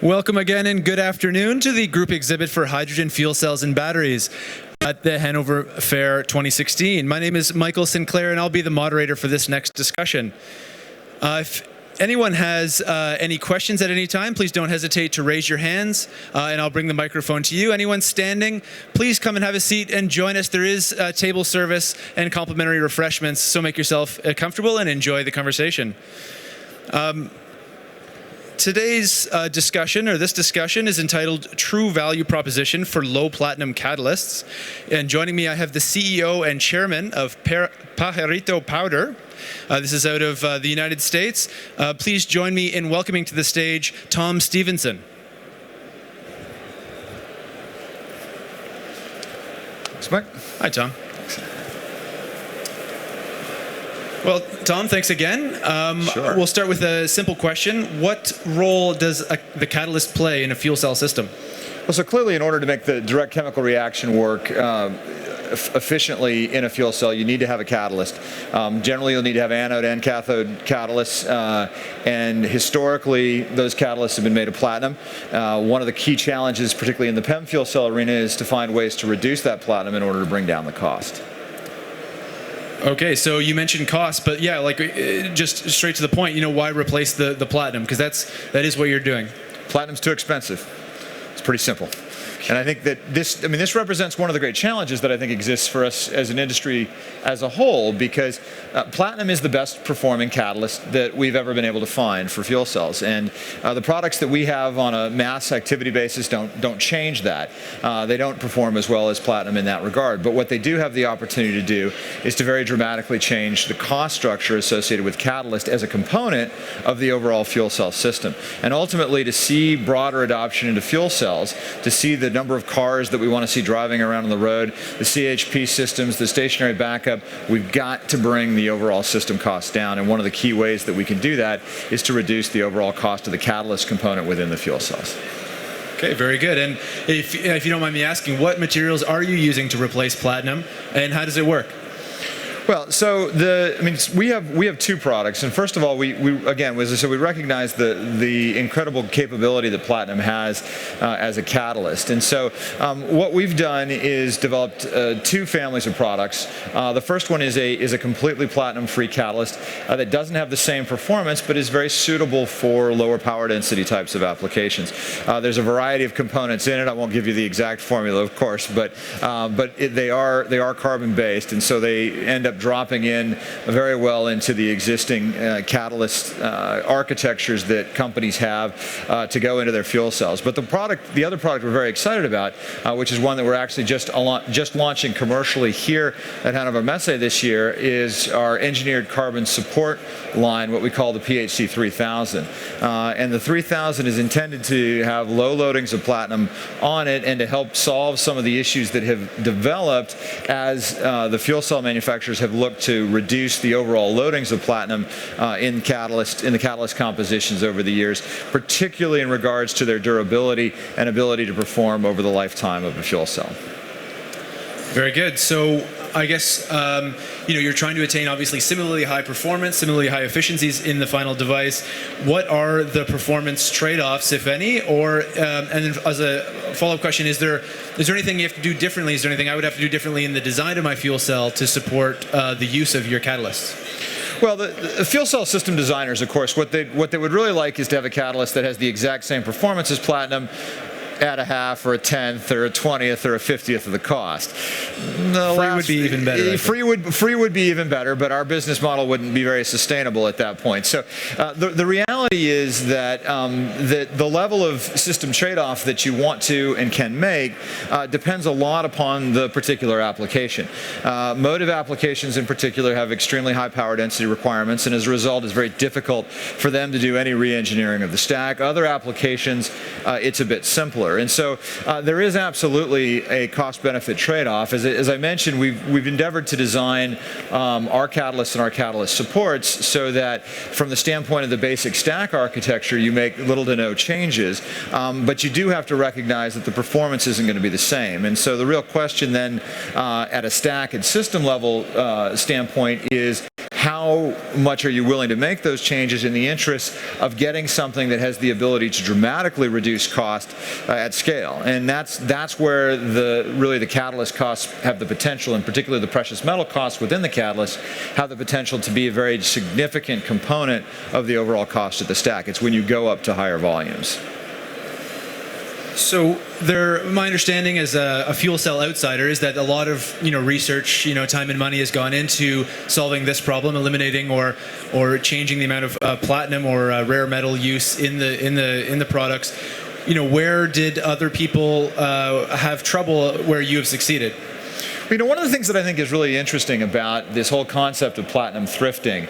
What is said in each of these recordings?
Welcome again and good afternoon to the group exhibit for hydrogen fuel cells and batteries at the Hanover Fair 2016. My name is Michael Sinclair and I'll be the moderator for this next discussion. If anyone has any questions at any time, please don't hesitate to raise your hands and I'll bring the microphone to you. Anyone standing, please come and have a seat and join us. There is table service and complimentary refreshments, so make yourself comfortable and enjoy the conversation. Today's discussion is entitled True Value Proposition for Low Platinum Catalysts. And joining me, I have the CEO and chairman of Pajarito Powder. This is out of the United States. Please join me in welcoming to the stage Tom Stephenson. Thanks, Mike. Hi, Tom. Well, Tom, thanks again. Sure. We'll start with a simple question. What role does the catalyst play in a fuel cell system? Well, so clearly in order to make the direct chemical reaction work efficiently in a fuel cell, you need to have a catalyst. Generally, you'll need to have anode and cathode catalysts, and historically, those catalysts have been made of platinum. One of the key challenges, particularly in the PEM fuel cell arena, is to find ways to reduce that platinum in order to bring down the cost. Okay, so you mentioned cost, but yeah, like just straight to the point, you know, why replace the platinum? Because that is what you're doing. Platinum's too expensive. It's pretty simple. And I think that this represents one of the great challenges that I think exists for us as an industry as a whole, because platinum is the best performing catalyst that we've ever been able to find for fuel cells. And the products that we have on a mass activity basis don't change that. They don't perform as well as platinum in that regard. But what they do have the opportunity to do is to very dramatically change the cost structure associated with catalyst as a component of the overall fuel cell system. And ultimately, to see broader adoption into fuel cells, to see the number of cars that we want to see driving around on the road, the CHP systems, the stationary backup, we've got to bring the overall system cost down. And one of the key ways that we can do that is to reduce the overall cost of the catalyst component within the fuel cells. Okay, very good. And if you don't mind me asking, what materials are you using to replace platinum, and how does it work? Well, so we have two products, and first of all, we again, as I said, we recognize the incredible capability that platinum has as a catalyst, and so what we've done is developed two families of products. The first one is a completely platinum-free catalyst that doesn't have the same performance, but is very suitable for lower power density types of applications. There's a variety of components in it. I won't give you the exact formula, of course, but they are carbon-based, and so they end up dropping in very well into the existing catalyst architectures that companies have to go into their fuel cells. But the other product we're very excited about, which is one that we're actually just launching commercially here at Hanover Messe this year, is our engineered carbon support line, what we call the PHC 3000. And the 3000 is intended to have low loadings of platinum on it and to help solve some of the issues that have developed as the fuel cell manufacturers have looked to reduce the overall loadings of platinum in the catalyst compositions over the years, particularly in regards to their durability and ability to perform over the lifetime of a fuel cell. Very good. So I guess you're trying to attain obviously similarly high performance, similarly high efficiencies in the final device. What are the performance trade-offs, if any? Or and then as a follow-up question, is there anything you have to do differently? Is there anything I would have to do differently in the design of my fuel cell to support the use of your catalysts? Well, the fuel cell system designers, of course, what they would really like is to have a catalyst that has the exact same performance as platinum at a half or a tenth or a 20th or a 50th of the cost. Free would be even better. Free would be even better, but our business model wouldn't be very sustainable at that point. So the reality is that the level of system trade-off that you want to and can make depends a lot upon the particular application. Motive applications in particular have extremely high power density requirements, and as a result, it's very difficult for them to do any re-engineering of the stack. Other applications, it's a bit simpler. And so there is absolutely a cost-benefit trade-off. As I mentioned, we've endeavored to design our catalysts and our catalyst supports so that from the standpoint of the basic stack architecture, you make little to no changes, but you do have to recognize that the performance isn't going to be the same. And so the real question then at a stack and system level standpoint is, how much are you willing to make those changes in the interest of getting something that has the ability to dramatically reduce cost at scale. And that's where really the catalyst costs have the potential, and particularly the precious metal costs within the catalyst, have the potential to be a very significant component of the overall cost of the stack. It's when you go up to higher volumes. So my understanding as a fuel cell outsider is that a lot of research, time and money has gone into solving this problem, eliminating or changing the amount of platinum or rare metal use in the products. Where did other people have trouble where you have succeeded? One of the things that I think is really interesting about this whole concept of platinum thrifting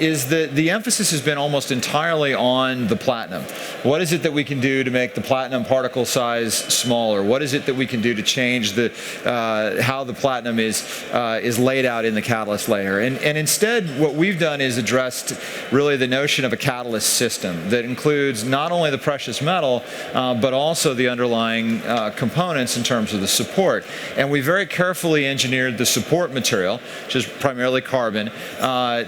is that the emphasis has been almost entirely on the platinum. What is it that we can do to make the platinum particle size smaller? What is it that we can do to change how the platinum is laid out in the catalyst layer? And instead, what we've done is addressed really the notion of a catalyst system that includes not only the precious metal, but also the underlying components in terms of the support. And we very carefully engineered the support material, which is primarily carbon,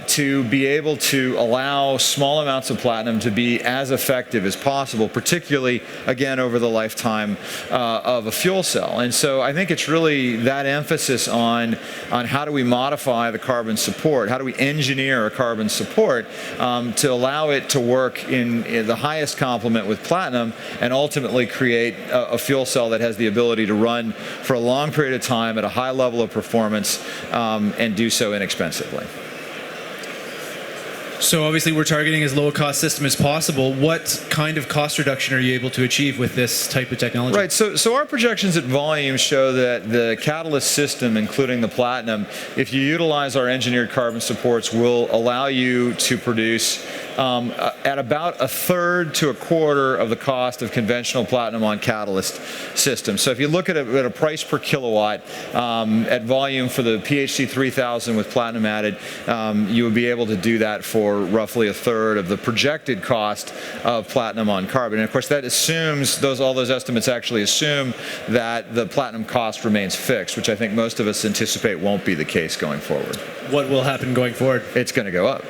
to be able to allow small amounts of platinum to be as effective as possible, particularly, again, over the lifetime of a fuel cell. And so I think it's really that emphasis on how do we modify the carbon support, how do we engineer a carbon support to allow it to work in the highest complement with platinum and ultimately create a fuel cell that has the ability to run for a long period of time at a high level of performance and do so inexpensively. So obviously we're targeting as low a cost system as possible. What kind of cost reduction are you able to achieve with this type of technology? Right, so our projections at volume show that the catalyst system, including the platinum, if you utilize our engineered carbon supports, will allow you to produce at about a third to a quarter of the cost of conventional platinum on catalyst systems. So if you look at a price per kilowatt at volume for the PHC 3000 with platinum added, you would be able to do that for roughly a third of the projected cost of platinum on carbon. And of course that assumes, all those estimates actually assume that the platinum cost remains fixed, which I think most of us anticipate won't be the case going forward. What will happen going forward? It's going to go up.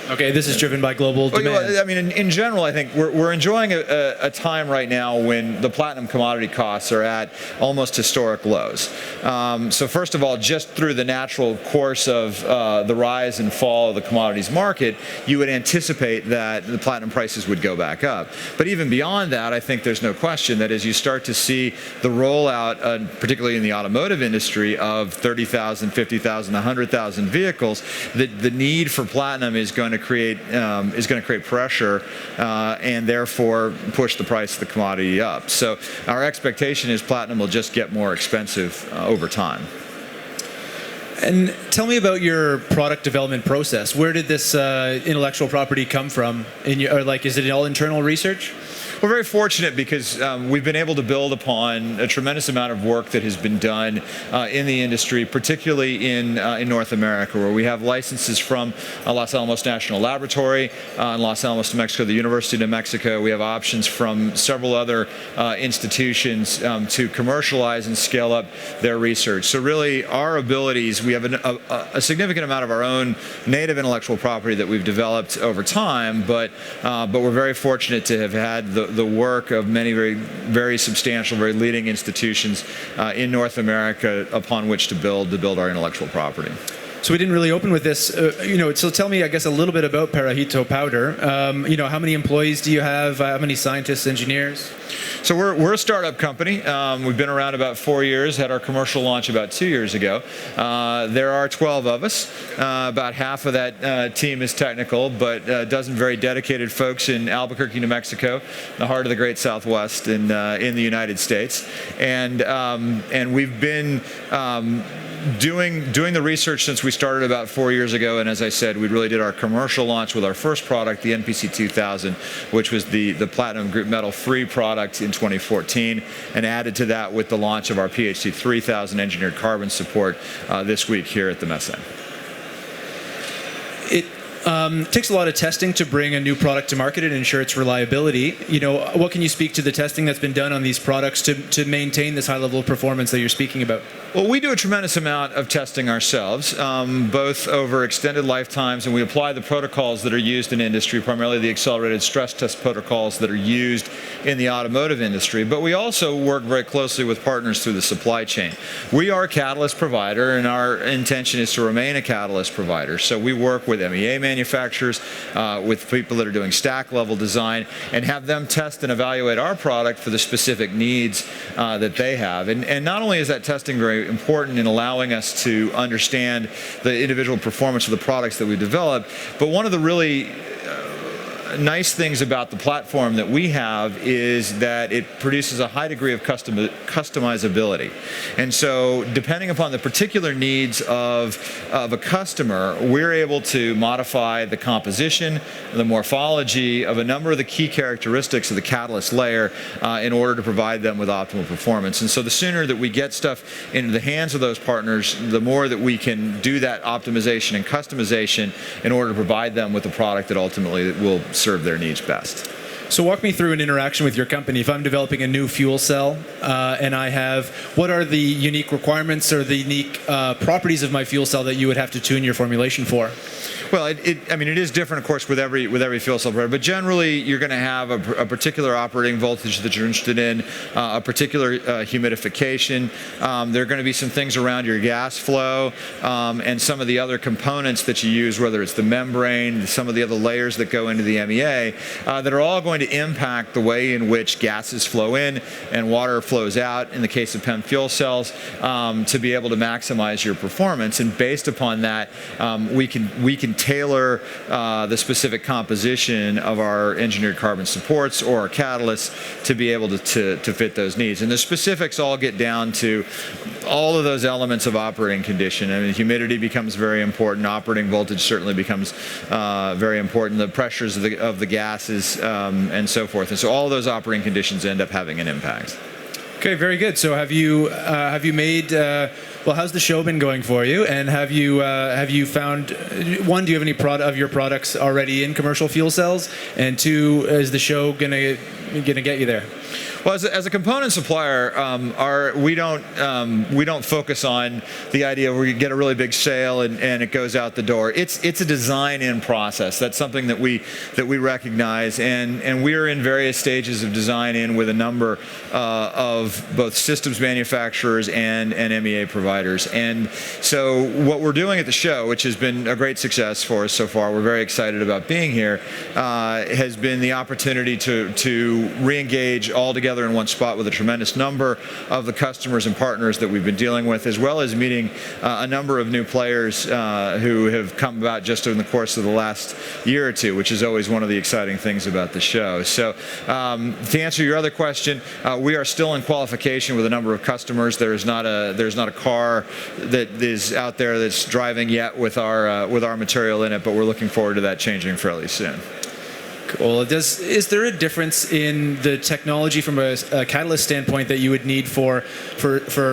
Okay, this is driven by global demand. I mean, in general, I think we're enjoying a time right now when the platinum commodity costs are at almost historic lows. So first of all, just through the natural course of the rise and fall of the commodities market, you would anticipate that the platinum prices would go back up. But even beyond that, I think there's no question that as you start to see the rollout, particularly in the automotive industry, of 30,000, 50,000, 100,000 vehicles, the need for platinum is going to create pressure and therefore push the price of the commodity up. So our expectation is platinum will just get more expensive over time. And tell me about your product development process. Where did this intellectual property come from? Is it all internal research? We're very fortunate because we've been able to build upon a tremendous amount of work that has been done in the industry, particularly in North America, where we have licenses from Los Alamos National Laboratory in Los Alamos, New Mexico, the University of New Mexico. We have options from several other institutions to commercialize and scale up their research. So really, our abilities, we have a significant amount of our own native intellectual property that we've developed over time, but we're very fortunate to have had the work of many very, very substantial, very leading institutions in North America upon which to build our intellectual property. So we didn't really open with this. So tell me, I guess, a little bit about Pajarito Powder. How many employees do you have? How many scientists, engineers? So we're a startup company. We've been around about 4 years, had our commercial launch about 2 years ago. There are 12 of us. About half of that team is technical, but a dozen very dedicated folks in Albuquerque, New Mexico, the heart of the great Southwest in the United States. And we've been doing the research since we started about 4 years ago, and as I said, we really did our commercial launch with our first product, the NPC 2000, which was the platinum group metal free product in 2014, and added to that with the launch of our PHC 3000 engineered carbon support this week here at the Messe. It takes a lot of testing to bring a new product to market and ensure its reliability. What can you speak to the testing that's been done on these products to maintain this high level of performance that you're speaking about? Well, we do a tremendous amount of testing ourselves, both over extended lifetimes, and we apply the protocols that are used in industry, primarily the accelerated stress test protocols that are used in the automotive industry. But we also work very closely with partners through the supply chain. We are a catalyst provider, and our intention is to remain a catalyst provider. So we work with MEA manufacturers, with people that are doing stack level design, and have them test and evaluate our product for the specific needs that they have. And not only is that testing very important in allowing us to understand the individual performance of the products that we develop, but one of the really nice things about the platform that we have is that it produces a high degree of customizability. And so depending upon the particular needs of a customer, we're able to modify the composition, the morphology of a number of the key characteristics of the catalyst layer in order to provide them with optimal performance. And so the sooner that we get stuff into the hands of those partners, the more that we can do that optimization and customization in order to provide them with a product that ultimately will serve their needs best. So walk me through an interaction with your company. If I'm developing a new fuel cell and I have, what are the unique requirements or the unique properties of my fuel cell that you would have to tune your formulation for? Well, it is different, of course, with every fuel cell provider, but generally you're going to have a particular operating voltage that you're interested in, a particular humidification. There are going to be some things around your gas flow and some of the other components that you use, whether it's the membrane, some of the other layers that go into the MEA, that are all going to impact the way in which gases flow in and water flows out, in the case of PEM fuel cells, to be able to maximize your performance. And based upon that, we can tailor the specific composition of our engineered carbon supports or our catalysts to be able to fit those needs. And the specifics all get down to all of those elements of operating condition. I mean, humidity becomes very important. Operating voltage certainly becomes very important. The pressures of the gases and so forth. And so all of those operating conditions end up having an impact. Okay, very good. So have you made? Well, how's the show been going for you? And have you found, one, do you have any of your products already in commercial fuel cells? And two, is the show gonna get you there? Well, as a component supplier, we don't focus on the idea where you get a really big sale and it goes out the door. It's a design-in process. That's something that we recognize, and we're in various stages of design-in with a number of both systems manufacturers and MEA providers. And so what we're doing at the show, which has been a great success for us so far, we're very excited about being here, has been the opportunity to re-engage all together in one spot with a tremendous number of the customers and partners that we've been dealing with, as well as meeting a number of new players who have come about just in the course of the last year or two, which is always one of the exciting things about the show. So to answer your other question, we are still in qualification with a number of customers. There's not a car that is out there that's driving yet with our material in it, but we're looking forward to that changing fairly soon. Cool. Is there a difference in the technology from a catalyst standpoint that you would need for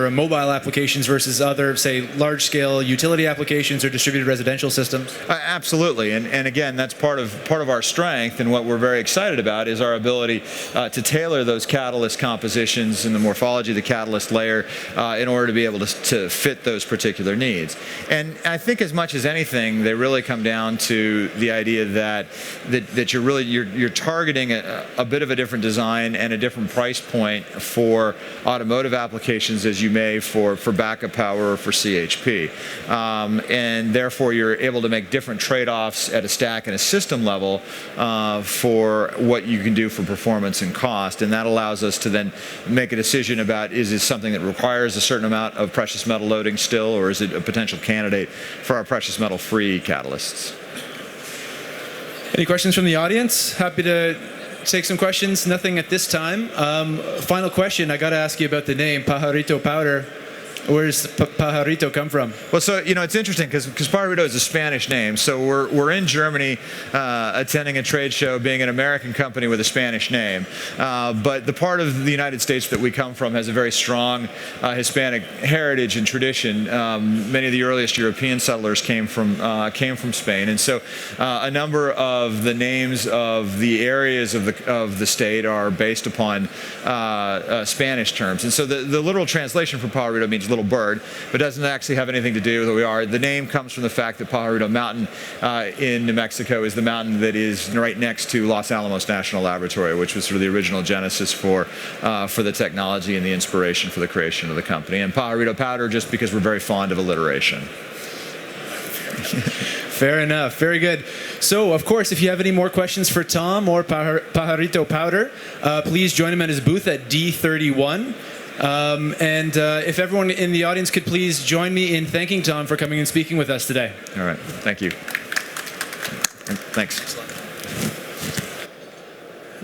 mobile applications versus other, say, large-scale utility applications or distributed residential systems? Absolutely, and again, that's part of our strength, and what we're very excited about is our ability to tailor those catalyst compositions and the morphology of the catalyst layer in order to be able to fit those particular needs. And I think as much as anything, they really come down to the idea that you're targeting a bit of a different design and a different price point for automotive applications as you may for backup power or for CHP. And therefore you're able to make different trade-offs at a stack and a system level for what you can do for performance and cost. And that allows us to then make a decision about, is this something that requires a certain amount of precious metal loading still, or is it a potential candidate for our precious metal-free catalysts? Any questions from the audience? Happy to take some questions. Nothing at this time. Final question. I got to ask you about the name, Pajarito Powder. Where does Pajarito come from? Well, so it's interesting because Pajarito is a Spanish name. So we're in Germany attending a trade show, being an American company with a Spanish name. But the part of the United States that we come from has a very strong Hispanic heritage and tradition. Many of the earliest European settlers came from Spain, and so a number of the names of the areas of the state are based upon Spanish terms. And so the literal translation for Pajarito means little bird, but doesn't actually have anything to do with who we are. The name comes from the fact that Pajarito Mountain in New Mexico is the mountain that is right next to Los Alamos National Laboratory, which was sort of the original genesis for the technology and the inspiration for the creation of the company. And Pajarito Powder, just because we're very fond of alliteration. Fair enough. Very good. So, of course, if you have any more questions for Tom or Pajarito Powder, please join him at his booth at D31. And if everyone in the audience could please join me in thanking Tom for coming and speaking with us today. All right. Thank you. Thanks.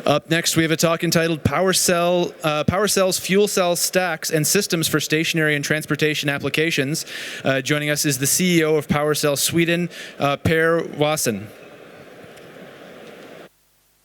Up next, we have a talk entitled Power Cells, Fuel Cell Stacks, and Systems for Stationary and Transportation Applications. Joining us is the CEO of PowerCell Sweden, Per Wasson.